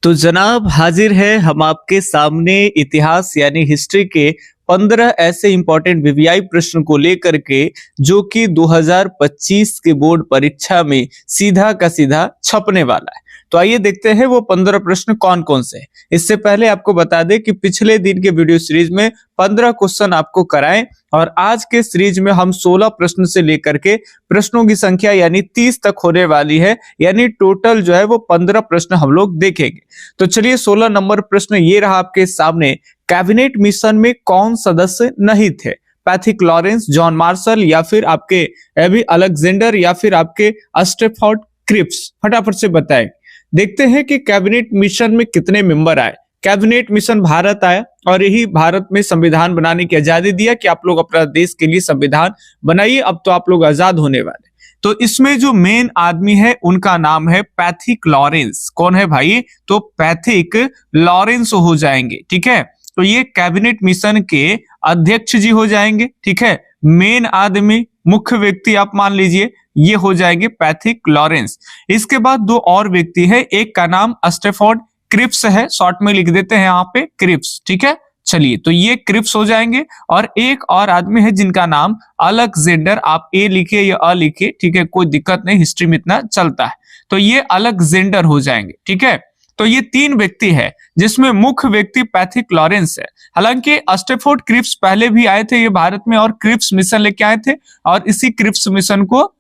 तो जनाब हाजिर है हम आपके सामने इतिहास यानी हिस्ट्री के 15 ऐसे इंपॉर्टेंट वीवीआई प्रश्न को लेकर के जो कि 2025 के बोर्ड परीक्षा में सीधा का सीधा छपने वाला है। तो आइए देखते हैं वो 15 प्रश्न कौन कौन से हैं। इससे पहले आपको बता दें कि पिछले दिन के वीडियो सीरीज में 15 क्वेश्चन आपको कराएं और आज के सीरीज में हम 16 प्रश्न से लेकर के प्रश्नों की संख्या यानी 30 तक होने वाली है, यानी टोटल जो है वो 15 प्रश्न हम लोग देखेंगे। तो चलिए 16 नंबर प्रश्न ये रहा आपके सामने। कैबिनेट मिशन में कौन सदस्य नहीं थे? पैथिक लॉरेंस, जॉन मार्शल या फिर आपके एबी अलेक्जेंडर या फिर आपके स्टेफोर्ड क्रिप्स? फटाफट से बताएं। देखते हैं कि कैबिनेट मिशन में कितने मेंबर आए। कैबिनेट मिशन भारत आया और यही भारत में संविधान बनाने की आजादी दिया कि आप लोग अपना देश के लिए संविधान बनाइए, अब तो आप लोग आजाद होने वाले। तो इसमें जो मेन आदमी है उनका नाम है पैथिक लॉरेंस। कौन है भाई? तो पैथिक लॉरेंस हो जाएंगे। ठीक है, तो ये कैबिनेट मिशन के अध्यक्ष जी हो जाएंगे। ठीक है, मेन आदमी मुख्य व्यक्ति आप मान लीजिए ये हो जाएंगे पैथिक लॉरेंस। इसके बाद दो और व्यक्ति है, एक का नाम स्टेफोर्ड क्रिप्स है, शॉर्ट में लिख देते हैं यहाँ पे क्रिप्स। ठीक है, चलिए तो ये क्रिप्स हो जाएंगे और एक और आदमी है जिनका नाम अलेक्जेंडर, आप ए लिखिए या अ लिखिए, ठीक है, कोई दिक्कत नहीं, हिस्ट्री में इतना चलता है। तो ये अलेक्जेंडर हो जाएंगे। ठीक है, तो ये तीन व्यक्ति है जिसमें मुख्य व्यक्ति पैथिक लॉरेंस है। हालांकि स्टेफोर्ड क्रिप्स पहले भी आए थे ये भारत में और क्रिप्स मिशन लेके आए थे और इसी क्रिप्स मिशन को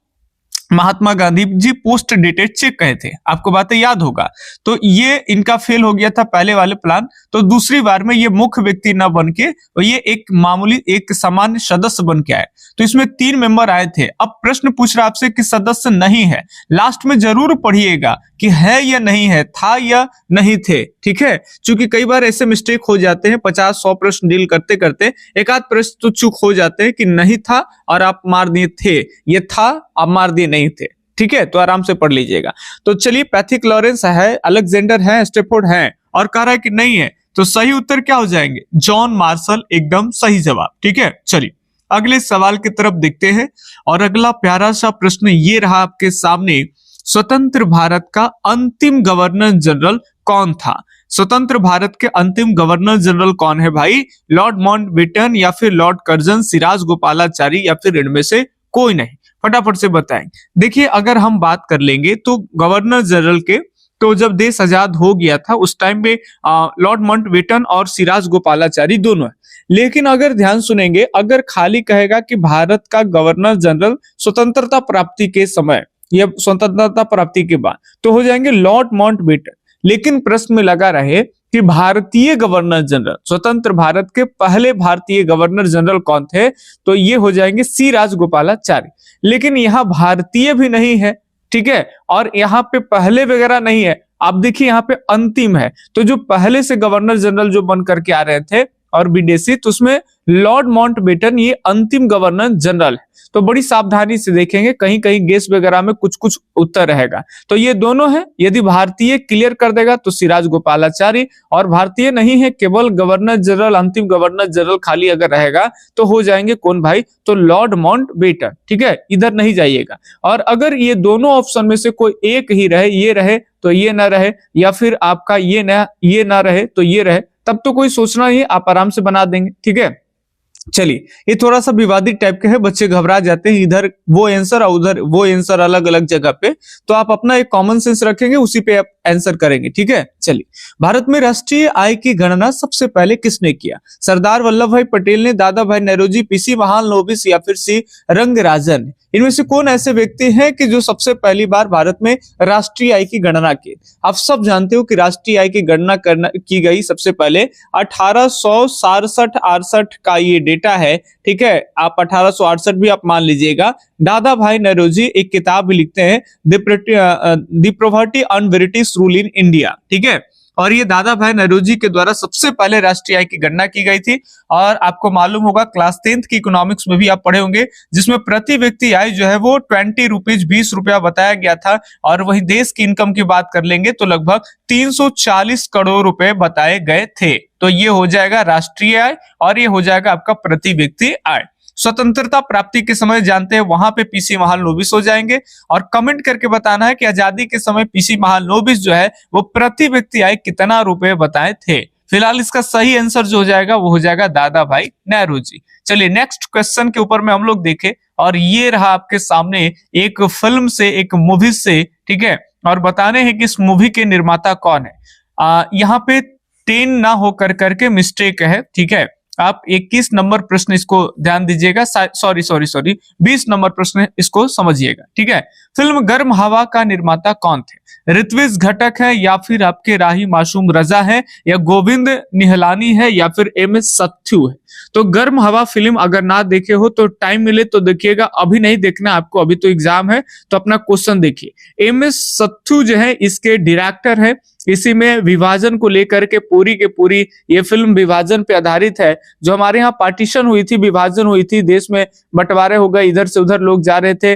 Mahatma Gandhi ji post dated cheque कहे थे, आपको बातें याद होगा। तो ये इनका फेल हो गया था पहले वाले प्लान, तो दूसरी बार में ये मुख्य व्यक्ति न बन के ये एक मामूली एक सामान्य सदस्य बन के आए। तो इसमें 3 मेंबर आए थे। अब प्रश्न पूछ रहा आपसे कि सदस्य नहीं है, लास्ट में जरूर पढ़िएगा कि है या नहीं है, था या नहीं थे। ठीक है, क्योंकि कई बार ऐसे मिस्टेक हो जाते हैं, 50-100 प्रश्न डील करते करते एक आध प्रश्न तो चूक हो जाते हैं कि नहीं था और आप मार दिए थे, ये था आप मार दिए नहीं थे। ठीक है, तो आराम से पढ़ लीजिएगा। तो चलिए पैथिक लॉरेंस है, अलेक्जेंडर है, स्टेफोर्ड है और कह रहा है कि नहीं है, तो सही उत्तर क्या हो जाएंगे? जॉन मार्शल, एकदम सही जवाब। ठीक है, चलिए अगले सवाल की तरफ देखते हैं और अगला प्यारा सा प्रश्न ये रहा आपके सामने। स्वतंत्र भारत का अंतिम गवर्नर जनरल कौन था? स्वतंत्र भारत के अंतिम गवर्नर जनरल कौन है भाई? लॉर्ड माउंटबेटन या फिर लॉर्ड कर्जन, सिराज गोपालाचारी या फिर इनमें से कोई नहीं? फटाफट से बताएं। देखिए अगर हम बात कर लेंगे तो गवर्नर जनरल के, तो जब देश आजाद हो गया था उस टाइम में लॉर्ड माउंटबेटन और सिराज गोपालाचारी दोनों है। लेकिन अगर ध्यान सुनेंगे, अगर खाली कहेगा कि भारत का गवर्नर जनरल स्वतंत्रता प्राप्ति के समय या स्वतंत्रता प्राप्ति के बाद, तो हो जाएंगे लॉर्ड माउंटबेटन। लेकिन प्रश्न में लगा रहे कि भारतीय गवर्नर जनरल, स्वतंत्र भारत के पहले भारतीय गवर्नर जनरल कौन थे? तो ये हो जाएंगे सी राजगोपालाचारी। लेकिन यहाँ भारतीय भी नहीं है, ठीक है, और यहाँ पे पहले वगैरह नहीं है। आप देखिए यहाँ पे अंतिम है, तो जो पहले से गवर्नर जनरल जो बन करके आ रहे थे और विदेशी, तो उसमें लॉर्ड माउंटबेटन ये अंतिम गवर्नर जनरल है। तो बड़ी सावधानी से देखेंगे, कहीं कहीं गेस वगैरह में कुछ कुछ उत्तर रहेगा। तो ये दोनों है, यदि भारतीय क्लियर कर देगा तो सिराज गोपालाचारी, और भारतीय नहीं है, केवल गवर्नर जनरल, अंतिम गवर्नर जनरल खाली अगर रहेगा तो हो जाएंगे कौन भाई? तो लॉर्ड माउंटबेटन। ठीक है, इधर नहीं जाइएगा। और अगर ये दोनों ऑप्शन में से कोई एक ही रहे, ये रहे तो ये ना रहे, या फिर आपका ये ना रहे तो ये रहे, तब तो कोई सोचना ही, आप आराम से बना देंगे। ठीक है, चलिए ये थोड़ा सा विवादित टाइप के है, बच्चे घबरा जाते हैं, इधर वो आंसर और उधर वो आंसर अलग अलग जगह पे। तो आप अपना एक कॉमन सेंस रखेंगे, उसी पे आप आंसर करेंगे। ठीक है, चलिए भारत में राष्ट्रीय आय की गणना सबसे पहले किसने किया? सरदार वल्लभ भाई पटेल ने, दादा भाई नौरोजी, पीसी महालनोबिस या फिर सी रंगराजन? इनमें से कौन ऐसे व्यक्ति हैं कि जो सबसे पहली बार भारत में राष्ट्रीय आय की गणना की? आप सब जानते हो कि राष्ट्रीय आय की गणना की गई सबसे पहले 1867-68 का ये डेटा है। ठीक है, आप 1868 भी आप मान लीजिएगा। दादा भाई नौरोजी एक किताब भी लिखते हैं, the poverty and British rule in India. ठीक है, और ये दादा भाई नौरोजी के द्वारा सबसे पहले राष्ट्रीय आय की गणना की गई थी। और आपको मालूम होगा क्लास 10th की इकोनॉमिक्स में भी आप पढ़े होंगे, जिसमें प्रति व्यक्ति आय जो है वो 20 रुपीज 20 रुपया बताया गया था। और वही देश की इनकम की बात कर लेंगे तो लगभग 340 करोड़ रुपए बताए गए थे। तो ये हो जाएगा राष्ट्रीय आय और ये हो जाएगा आपका प्रति व्यक्ति आय। स्वतंत्रता प्राप्ति के समय जानते हैं वहां पे पीसी महालनोबिस हो जाएंगे। और कमेंट करके बताना है कि आजादी के समय पीसी महालनोबिस जो है वो प्रति व्यक्ति आय कितना रुपए बताए थे। फिलहाल इसका सही आंसर जो हो जाएगा वो हो जाएगा दादा भाई नेहरू जी। चलिए नेक्स्ट क्वेश्चन के ऊपर में हम लोग देखें, और ये रहा आपके सामने एक फिल्म से, एक मूवी से, ठीक है, और बताने हैं कि इस मूवी के निर्माता कौन है। यहाँ पे 10 ना हो करके मिस्टेक है, ठीक है। आप 21 नंबर प्रश्न इसको ध्यान दीजिएगा, सॉरी 20 नंबर प्रश्न इसको समझिएगा, ठीक है। फिल्म गर्म हवा का निर्माता कौन थे? ऋत्विज घटक है, या फिर आपके राही मासूम रजा है, या गोविंद निहलानी है, या फिर एम.एस. सत्थु है। तो गर्म हवा फिल्म अगर ना देखे हो तो टाइम मिले तो देखिएगा, अभी नहीं देखना आपको, अभी तो एग्जाम है, तो अपना क्वेश्चन देखिए। एम.एस. सत्थु जो है इसके डायरेक्टर है। इसी में विभाजन को लेकर के पूरी के पूरी ये फिल्म विभाजन पे आधारित है। जो हमारे यहाँ पार्टीशन हुई थी, विभाजन हुई थी, देश में बंटवारे हो गए, इधर से उधर लोग जा रहे थे,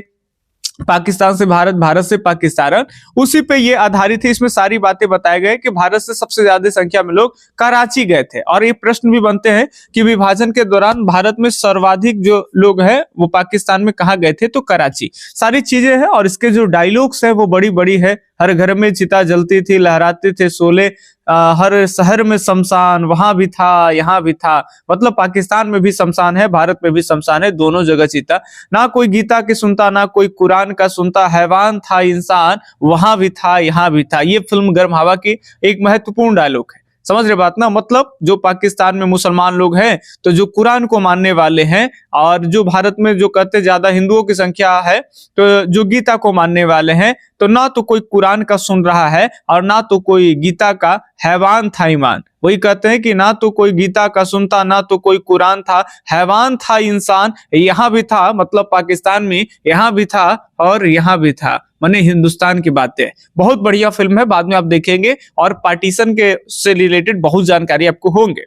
पाकिस्तान से भारत, भारत से पाकिस्तान, उसी पे ये आधारित है। इसमें सारी बातें बताए गए कि भारत से सबसे ज्यादा संख्या में लोग कराची गए थे। और ये प्रश्न भी बनते हैं कि विभाजन के दौरान भारत में सर्वाधिक जो लोग हैं वो पाकिस्तान में कहाँ गए थे, तो कराची। सारी चीजें हैं, और इसके जो डायलॉग्स है वो बड़ी बड़ी है। हर घर में चिता जलती थी, लहराते थे शोले, हर शहर में शमशान, वहां भी था, यहाँ भी था। मतलब पाकिस्तान में भी शमशान है, भारत में भी शमशान है, दोनों जगह चिता। ना कोई गीता की सुनता, ना कोई कुरान का सुनता, हैवान था इंसान, वहां भी था, यहाँ भी था। ये फिल्म गर्म हवा की एक महत्वपूर्ण डायलॉग है। समझ रहे बात ना? मतलब जो पाकिस्तान में मुसलमान लोग हैं, तो जो कुरान को मानने वाले हैं, और जो भारत में जो कहते ज्यादा हिंदुओं की संख्या है, तो जो गीता को मानने वाले हैं, तो ना तो कोई कुरान का सुन रहा है और ना तो कोई गीता का, हैवान था ईमान। वही कहते हैं कि ना तो कोई गीता का सुनता, ना तो कोई कुरान था, हैवान था इंसान, यहाँ भी था, मतलब पाकिस्तान में यहाँ भी था और यहाँ भी था, माने हिंदुस्तान की बातें। बहुत बढ़िया फिल्म है, बाद में आप देखेंगे, और पार्टीशन के से रिलेटेड बहुत जानकारी आपको होंगे।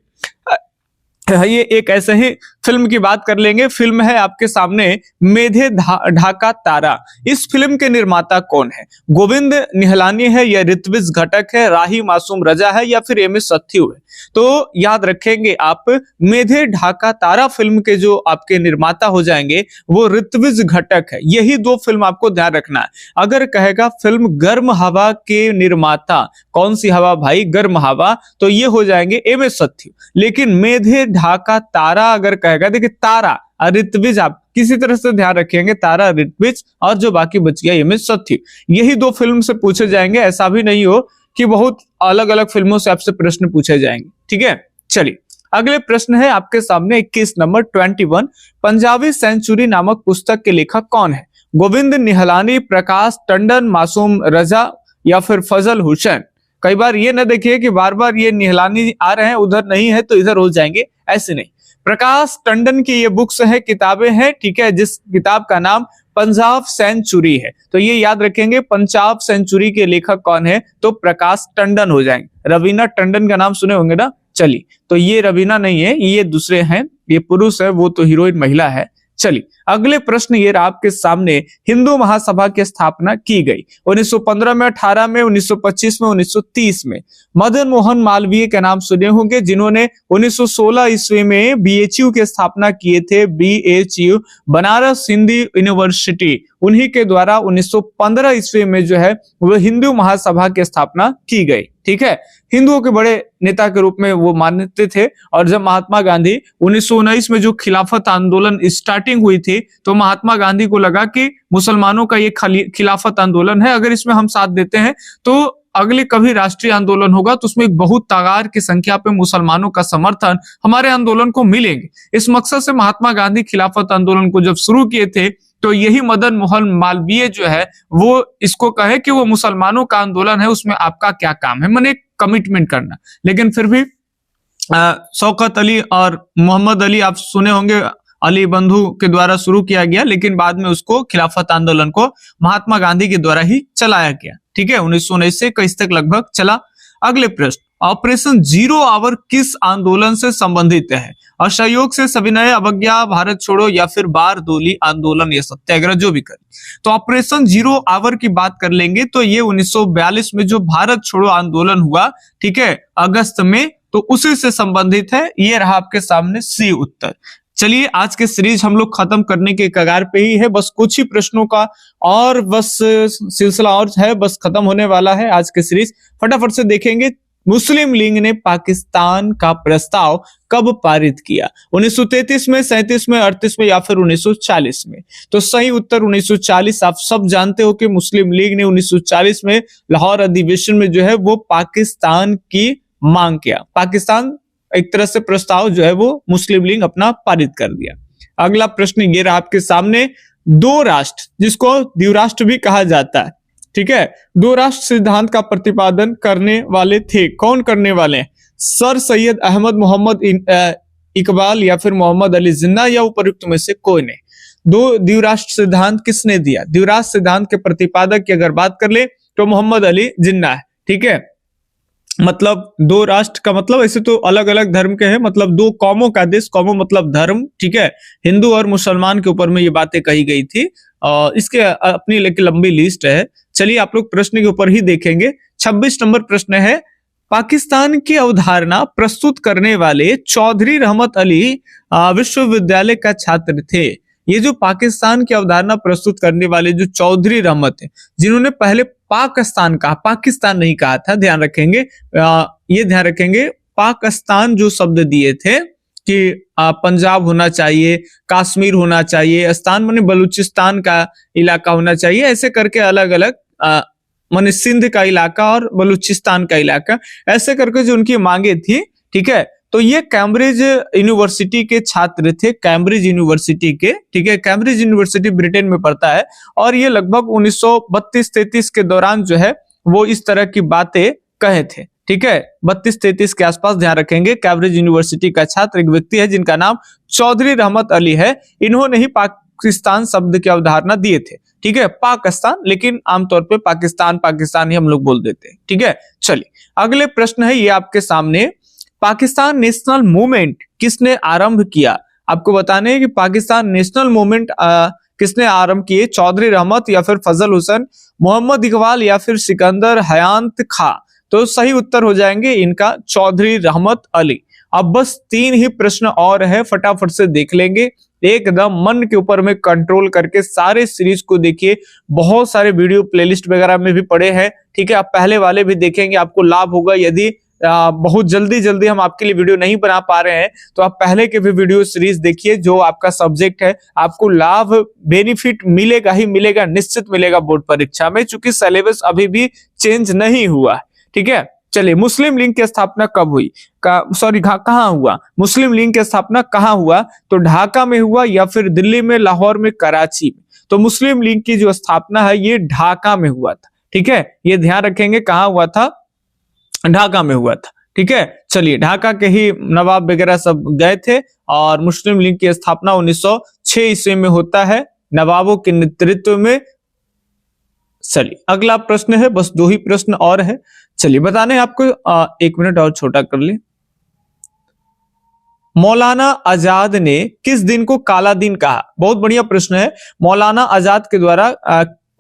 ये एक ऐसे ही फिल्म की बात कर लेंगे। फिल्म है आपके सामने मेधे ढाका तारा। इस फिल्म के निर्माता कौन है? गोविंद निहलानी है, या ऋत्विज घटक है, राही मासूम रजा है, या फिर एम.एस. सत्थु है। तो याद रखेंगे आप, मेधे ढाका तारा फिल्म के जो आपके निर्माता हो जाएंगे वो ऋत्विज घटक है। यही दो फिल्म आपको ध्यान रखना है। अगर कहेगा फिल्म गर्म हवा के निर्माता, कौन सी हवा भाई? गर्म हवा, तो ये हो जाएंगे एम.एस. सत्थु। लेकिन मेधे ढाका तारा अगर कहेगा, देखिए तारा ऋत्विज, आप किसी तरह से ध्यान रखेंगे, तारा ऋत्विज, और जो बाकी बच गया एम.एस. सत्थु। यही दो फिल्म से पूछे जाएंगे, ऐसा भी नहीं हो कि बहुत अलग अलग फिल्मों से आपसे प्रश्न पूछे जाएंगे, ठीक है। चलिए अगले प्रश्न है आपके सामने 21 नंबर 21। पंजाबी सेंचुरी नामक पुस्तक के लेखक कौन है? गोविंद निहलानी, प्रकाश टंडन, मासूम रजा, या फिर फजल हुसैन। कई बार ये न देखिए कि बार बार ये निहलानी आ रहे हैं, उधर नहीं है तो इधर हो जाएंगे, ऐसे नहीं। प्रकाश टंडन की ये बुक्स है, किताबें हैं, ठीक है, जिस किताब का नाम पंजाब सेंचुरी है। तो ये याद रखेंगे, पंजाब सेंचुरी के लेखक कौन है? तो प्रकाश टंडन हो जाएंगे। रवीना टंडन का नाम सुने होंगे ना? चलिए, तो ये रवीना नहीं है, ये दूसरे हैं, ये पुरुष है, वो तो हीरोइन महिला है। चलिए अगले प्रश्न ये रहा आपके सामने। हिंदू महासभा की स्थापना की गई 1915 में, 18 में, 1925 में, 1930 में। मदन मोहन मालवीय के नाम सुने होंगे, जिन्होंने 1916 ईस्वी में बीएचयू की स्थापना किए थे। बीएचयू, बनारस हिंदी यूनिवर्सिटी, उन्हीं के द्वारा 1915 ईस्वी में जो है वो हिंदू महासभा की स्थापना की गई, ठीक है। हिंदुओं के बड़े नेता के रूप में वो मानते थे। और जब महात्मा गांधी 1919 में जो खिलाफत आंदोलन स्टार्टिंग हुई थी, तो महात्मा गांधी को लगा कि मुसलमानों का ये खिलाफत आंदोलन है, अगर इसमें हम साथ देते हैं तो अगले कभी राष्ट्रीय आंदोलन होगा तो उसमें एक बहुत तादाद की संख्या पे मुसलमानों का समर्थन हमारे आंदोलन को मिलेंगे। इस मकसद से महात्मा गांधी खिलाफत आंदोलन को जब शुरू किए थे, तो यही मदन मोहन मालवीय जो है वो इसको कहे कि वो मुसलमानों का आंदोलन है, उसमें आपका क्या काम है, माने कमिटमेंट करना। लेकिन फिर भी शौकत अली और मोहम्मद अली, आप सुने होंगे, अली बंधु के द्वारा शुरू किया गया, लेकिन बाद में उसको खिलाफत आंदोलन को महात्मा गांधी के द्वारा ही चलाया गया, ठीक है। 1919 से 21 तक लगभग चला। अगले प्रश्न, ऑपरेशन जीरो आवर किस आंदोलन से संबंधित है? असहयोग से सविनय अवज्ञा, भारत छोड़ो, या फिर बारदोली आंदोलन या सत्याग्रह, जो भी करें। तो ऑपरेशन जीरो आवर की बात कर लेंगे तो ये 1942 में जो भारत छोड़ो आंदोलन हुआ, ठीक है, अगस्त में, तो उसी से संबंधित है। ये रहा आपके सामने सी उत्तर। चलिए आज के सीरीज हम लोग खत्म करने के कगार पे ही है, बस कुछ ही प्रश्नों का और बस सिलसिला और है, बस खत्म होने वाला है आज के सीरीज। फटाफट से देखेंगे, मुस्लिम लीग ने पाकिस्तान का प्रस्ताव कब पारित किया? 1933 में, 37 में, 38 में या फिर 1940 में? तो सही उत्तर 1940। आप सब जानते हो कि मुस्लिम लीग ने 1940 में लाहौर अधिवेशन में जो है वो पाकिस्तान की मांग किया। पाकिस्तान एक तरह से प्रस्ताव जो है वो मुस्लिम लीग अपना पारित कर दिया। अगला प्रश्न ये रहा आपके सामने, दो राष्ट्र, जिसको द्विराष्ट्र भी कहा जाता है, ठीक है, दो राष्ट्र सिद्धांत का प्रतिपादन करने वाले थे, कौन करने वाले हैं? सर सैयद अहमद मोहम्मद इकबाल या फिर मोहम्मद अली जिन्ना या उपयुक्त में से कोई नहीं। दो द्विराष्ट्र सिद्धांत किसने दिया? द्विराष्ट्र सिद्धांत के प्रतिपादक की अगर बात कर ले तो मोहम्मद अली जिन्ना है, ठीक है। मतलब दो राष्ट्र का मतलब ऐसे तो अलग अलग धर्म के हैं, मतलब दो कौमों का देश, कौमों मतलब धर्म, ठीक है, हिंदू और मुसलमान के ऊपर में ये बातें कही गई थी। इसके अपनी एक लंबी लिस्ट है। चलिए आप लोग प्रश्न के ऊपर ही देखेंगे। 26 नंबर प्रश्न है, पाकिस्तान की अवधारणा प्रस्तुत करने वाले चौधरी रहमत अली विश्वविद्यालय का छात्र थे। ये जो पाकिस्तान की अवधारणा प्रस्तुत करने वाले जो चौधरी रहमत है, जिन्होंने पहले पाकिस्तान कहा, पाकिस्तान नहीं कहा था, ध्यान रखेंगे, ये ध्यान रखेंगे, पाकिस्तान जो शब्द दिए थे कि पंजाब होना चाहिए, कश्मीर होना चाहिए, स्थान माने बलूचिस्तान का इलाका होना चाहिए, ऐसे करके अलग अलग माने सिंध का इलाका और बलूचिस्तान का इलाका, ऐसे करके जो उनकी मांगे थी, ठीक है। तो ये कैम्ब्रिज यूनिवर्सिटी के छात्र थे, कैम्ब्रिज यूनिवर्सिटी के, ठीक है, कैम्ब्रिज यूनिवर्सिटी ब्रिटेन में पड़ता है, और ये लगभग 1932-33 के दौरान जो है वो इस तरह की बातें कहे थे, ठीक है, 32-33 के आसपास, ध्यान रखेंगे। कैम्ब्रिज यूनिवर्सिटी का छात्र एक व्यक्ति है जिनका नाम चौधरी रहमत अली है, इन्होंने ही पाकिस्तान शब्द की अवधारणा दिए थे, ठीक है, पाकिस्तान, लेकिन आमतौर पे पाकिस्तान पाकिस्तान ही हम लोग बोल देते हैं, ठीक है। चलिए अगले प्रश्न है ये आपके सामने, पाकिस्तान नेशनल मूवमेंट किसने आरंभ किया? आपको बताने हैं कि पाकिस्तान नेशनल मूवमेंट किसने आरंभ किए? चौधरी रहमत या फिर फजल हुसैन, मोहम्मद इकबाल या फिर सिकंदर हयांत खां? तो सही उत्तर हो जाएंगे इनका चौधरी रहमत अली। अब बस 3 ही प्रश्न और है, फटाफट से देख लेंगे, एकदम मन के ऊपर में कंट्रोल करके सारे सीरीज को देखिए, बहुत सारे वीडियो प्लेलिस्ट वगैरह में भी पड़े हैं, ठीक है, आप पहले वाले भी देखेंगे, आपको लाभ होगा। यदि बहुत जल्दी हम आपके लिए वीडियो नहीं बना पा रहे हैं तो आप पहले के भी वीडियो सीरीज देखिए, जो आपका सब्जेक्ट है, आपको लाभ बेनिफिट मिलेगा ही मिलेगा, निश्चित मिलेगा बोर्ड परीक्षा में, चूंकि सिलेबस अभी भी चेंज नहीं हुआ है, ठीक है। चलिए, मुस्लिम लीग की स्थापना कब हुई? कहाँ हुआ? मुस्लिम लीग की स्थापना कहाँ हुआ? तो ढाका में हुआ या फिर दिल्ली में, लाहौर में, कराची में? तो मुस्लिम लीग की जो स्थापना है ये ढाका में हुआ था, ठीक है, ये ध्यान रखेंगे, कहाँ हुआ था? ढाका में हुआ था, ठीक है। चलिए, ढाका के ही नवाब वगैरह सब गए थे, और मुस्लिम लीग की स्थापना 1906 ईस्वी में होता है, नवाबों के नेतृत्व में। चलिए अगला प्रश्न है, बस 2 ही प्रश्न और है, चलिए बताने आपको, 1 मिनट और छोटा कर ले। मौलाना आजाद ने किस दिन को काला दिन कहा? बहुत बढ़िया प्रश्न है। मौलाना आजाद के द्वारा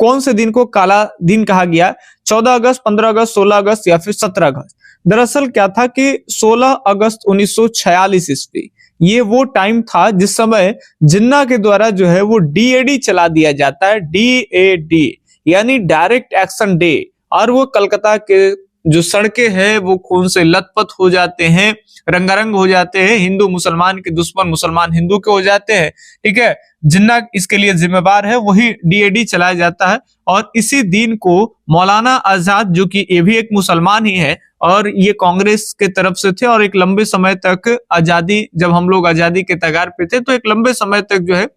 कौन से दिन को काला दिन कहा गया? 14 अगस्त, 15 अगस्त, 16 अगस्त या फिर 17 अगस्त? दरअसल क्या था कि 16 अगस्त 1946 ईस्वी, ये वो टाइम था जिस समय जिन्ना के द्वारा जो है वो डीएडी चला दिया जाता है, डीएडी यानी डायरेक्ट एक्शन डे, और वो कलकत्ता के जो सड़कें हैं वो खून से लथपथ हो जाते हैं, रंगारंग हो जाते हैं, हिंदू मुसलमान के दुश्मन मुसलमान हिंदू के हो जाते हैं, ठीक है। जिन्ना इसके लिए जिम्मेवार है, वही डीएडी चलाया जाता है, और इसी दिन को मौलाना आजाद, जो कि ये भी एक मुसलमान ही है और ये कांग्रेस के तरफ से थे, और एक लंबे समय तक आजादी, जब हम लोग आजादी के तगार पे थे तो एक लंबे समय तक जो है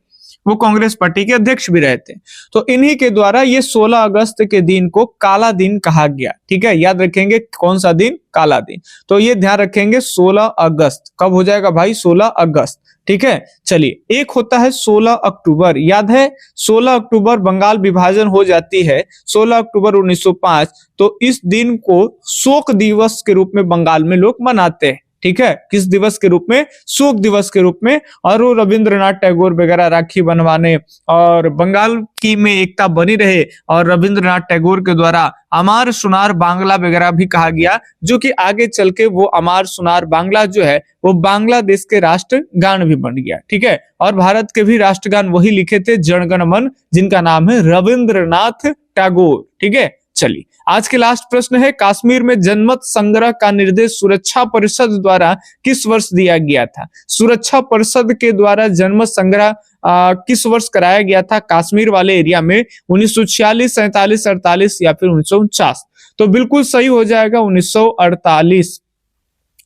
वो कांग्रेस पार्टी के अध्यक्ष भी रहे थे। तो इन्हीं के द्वारा ये 16 अगस्त के दिन को काला दिन कहा गया, ठीक है, याद रखेंगे कौन सा दिन? काला दिन। तो ये ध्यान रखेंगे 16 अगस्त कब हो जाएगा भाई? 16 अगस्त, ठीक है। चलिए, एक होता है 16 अक्टूबर, याद है 16 अक्टूबर बंगाल विभाजन हो जाती है, 16 अक्टूबर 1905, तो इस दिन को शोक दिवस के रूप में बंगाल में लोग मनाते हैं, ठीक है, किस दिवस के रूप में? शोक दिवस के रूप में। और वो रविंद्रनाथ टैगोर वगैरह राखी बनवाने और बंगाल की में एकता बनी रहे, और रविंद्रनाथ टैगोर के द्वारा अमार सुनार बांग्ला वगैरह भी कहा गया, जो कि आगे चल के वो अमार सुनार बांग्ला जो है वो बांग्लादेश के राष्ट्रगान भी बन गया। ठीक है, और भारत के भी राष्ट्रगान वही लिखे थे, जनगण मन, जिनका नाम है रविंद्रनाथ टैगोर। ठीक है, चलिए आज के लास्ट प्रश्न है, कश्मीर में जनमत संग्रह का निर्देश सुरक्षा परिषद द्वारा किस वर्ष दिया गया था? सुरक्षा परिषद के द्वारा जनमत संग्रह किस वर्ष कराया गया था कश्मीर वाले एरिया में? 1946, 47, 48 या फिर 1949? तो बिल्कुल सही हो जाएगा 1948।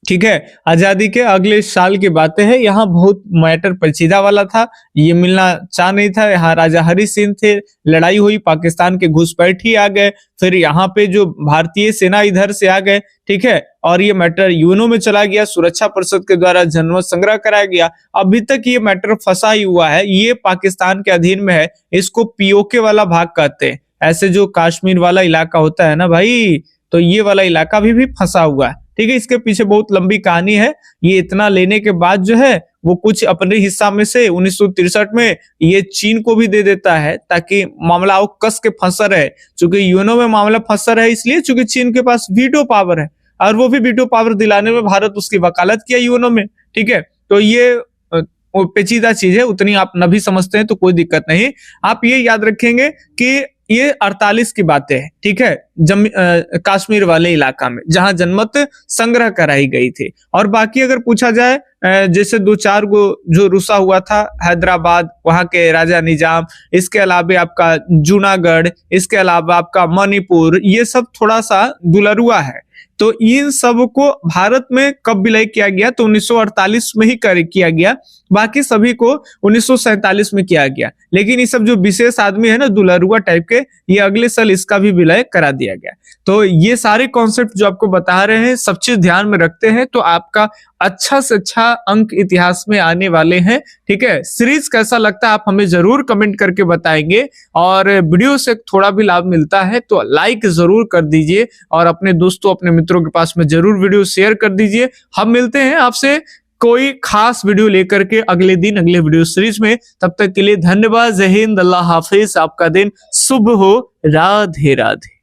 ठीक है, आजादी के अगले साल की बातें हैं। यहाँ बहुत मैटर पेचीदा वाला था, ये मिलना चाह नहीं था। यहाँ राजा हरि सिंह थे, लड़ाई हुई, पाकिस्तान के घुसपैठी आ गए, फिर यहाँ पे जो भारतीय सेना इधर से आ गए। ठीक है, और ये मैटर यूएनओ में चला गया, सुरक्षा परिषद के द्वारा जनमत संग्रह कराया गया। अभी तक ये मैटर फंसा ही हुआ है, ये पाकिस्तान के अधीन में है, इसको पीओके वाला भाग कहते हैं। ऐसे जो कश्मीर वाला इलाका होता है ना भाई, तो ये वाला इलाका भी फंसा हुआ है। ठीक है, इसके पीछे बहुत लंबी कहानी है। ये इतना लेने के बाद जो है वो कुछ अपने हिस्सा में से 1963 में ये चीन को भी दे देता है, ताकि मामला वो कस के फंसा रहे। चूंकि यूएनओ में मामला फंसा रहे इसलिए चूंकि चीन के पास वीटो पावर है, और वो भी वीटो पावर दिलाने में भारत उसकी वकालत किया यूएनओ में। ठीक है, तो ये पेचीदा चीज है, उतनी आप न भी समझते हैं तो कोई दिक्कत नहीं। आप ये याद रखेंगे कि ये 48 की बातें है। ठीक है, कश्मीर वाले इलाका में जहां जनमत संग्रह कराई गई थी। और बाकी अगर पूछा जाए, जैसे 2-4 गो जो रुसा हुआ था, हैदराबाद, वहां के राजा निजाम, इसके अलावा आपका जूनागढ़, इसके अलावा आपका मणिपुर, ये सब थोड़ा सा दुलरुआ है। तो इन सब को भारत में कब विलय किया गया? तो 1948 में ही किया गया। बाकी सभी को 1947 में किया गया। लेकिन ये सब जो विशेष आदमी है ना, दुलरुआ टाइप के, ये अगले साल इसका भी विलय करा दिया गया। तो ये सारे कॉन्सेप्ट जो आपको बता रहे हैं, सब चीज ध्यान में रखते हैं तो आपका अच्छा से अच्छा अंक इतिहास में आने वाले हैं। ठीक है, सीरीज कैसा लगता है आप हमें जरूर कमेंट करके बताएंगे, और वीडियो से थोड़ा भी लाभ मिलता है तो लाइक जरूर कर दीजिए, और अपने दोस्तों, अपने मित्रों के पास में जरूर वीडियो शेयर कर दीजिए। हम मिलते हैं आपसे कोई खास वीडियो लेकर के अगले दिन, अगले वीडियो सीरीज में। तब तक के लिए धन्यवाद, जय हिंद, अल्लाह हाफिज, आपका दिन शुभ हो, राधे राधे।